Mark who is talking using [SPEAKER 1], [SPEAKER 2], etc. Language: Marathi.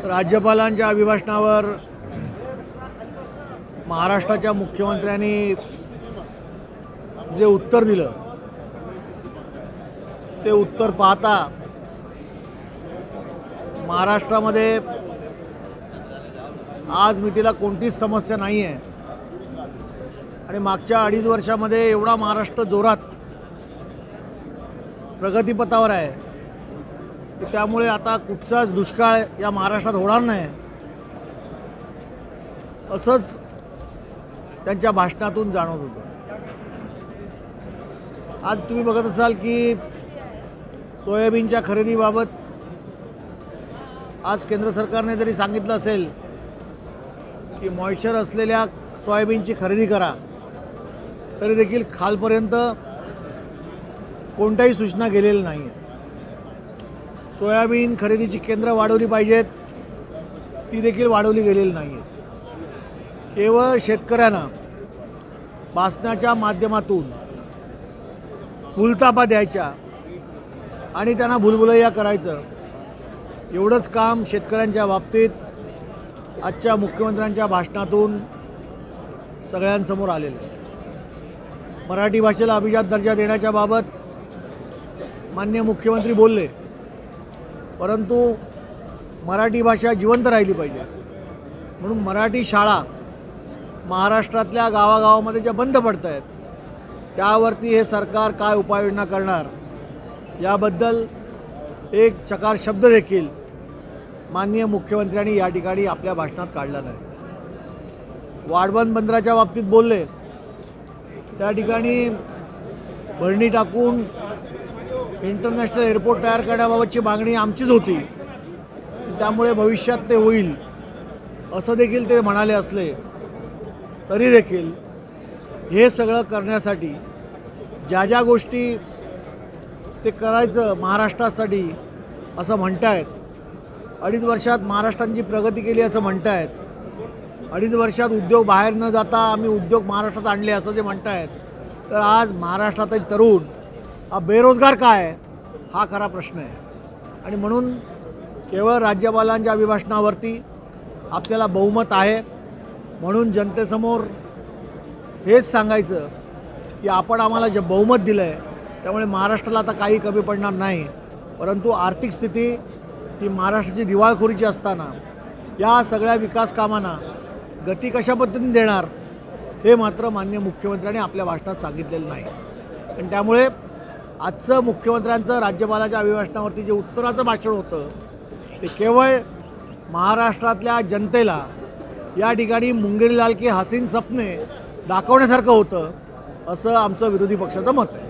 [SPEAKER 1] राज्यपालांच्या अभिभाषणावर महाराष्ट्राच्या मुख्यमंत्र्यांनी जे उत्तर दिलं ते उत्तर पाहता महाराष्ट्रामध्ये आज मितीला कोणतीच समस्या नाही आहे आणि मागच्या 2.5 वर्षामध्ये एवढा महाराष्ट्र जोरात प्रगतीपथावर आहे की त्यामुळे आता कुठचाच दुष्काळ या महाराष्ट्रात होणार नाही असंच त्यांच्या भाषणातून जाणवत होतं। आज तुम्ही बघत असाल की सोयाबीनच्या खरेदीबाबत आज केंद्र सरकारने जरी सांगितलं असेल की मॉइश्चर असलेल्या सोयाबीनची खरेदी करा, तरी देखील खालपर्यंत कोणत्याही सूचना गेलेल्या नाही आहेत। सोयाबीन खरेदीची केंद्र वाढवली पाहिजेत, ती देखील वाढवली गेलेली नाही आहेत। केवळ शेतकऱ्यांना भाषणाच्या माध्यमातून फुलतापा द्यायच्या आणि त्यांना भुलभुलैया करायचं, एवढंच काम शेतकऱ्यांच्या बाबतीत आजच्या मुख्यमंत्र्यांच्या भाषणातून सगळ्यांसमोर आलेलं आहे। मराठी भाषेला अभिजात दर्जा देण्याच्या बाबत माननीय मुख्यमंत्री बोलले, परंतु मराठी भाषा जिवंत राहिली पाहिजे म्हणून मराठी शाळा महाराष्ट्रातल्या गावागावामध्ये ज्या बंद पडत आहेत त्यावरती हे सरकार काय उपाययोजना करणार याबद्दल एक चकार शब्द देखील माननीय मुख्यमंत्र्यांनी या ठिकाणी आपल्या भाषणात काढला नाही। वाढवण बंदराच्या बाबतीत बोलले, त्या ठिकाणी भरणी टाकून इंटरनॅशनल एअरपोर्ट तयार करण्याबाबतची मागणी आमचीच होती, त्यामुळे भविष्यात ते होईल असं देखील ते म्हणाले असले तरी देखील हे सगळं करण्यासाठी ज्या ज्या गोष्टी ते करायचं महाराष्ट्रासाठी असं म्हणतायत, 2.5 वर्षात महाराष्ट्राची प्रगती केली असं म्हणतायत, 2.5 वर्षात उद्योग बाहेर न जाता आम्ही उद्योग महाराष्ट्रात आणले असं जे म्हणतायत, तर आज महाराष्ट्रातील तरुण हा बेरोजगार काय आहे हा खरा प्रश्न आहे। आणि म्हणून केवळ राज्यपालांच्या अभिभाषणावरती आपल्याला बहुमत आहे म्हणून जनतेसमोर हेच सांगायचं की आपण आम्हाला जे बहुमत दिलं आहे त्यामुळे महाराष्ट्राला आता काही कमी पडणार नाही, परंतु आर्थिक स्थिती ही महाराष्ट्राची दिवाळखोरीची असताना या सगळ्या विकास कामांना गती कशा पद्धतीने देणार हे मात्र माननीय मुख्यमंत्र्यांनी आपल्या भाषणात सांगितलेलं नाही। आणि त्यामुळे आजचं मुख्यमंत्र्यांचं राज्यपालाच्या अभिभाषणावरती जे उत्तराचं भाषण होतं ते केवळ महाराष्ट्रातल्या जनतेला या ठिकाणी मुंगेरीलाल की हसीन सपने दाखवण्यासारखं होतं असं आमचं विरोधी पक्षाचं मत आहे।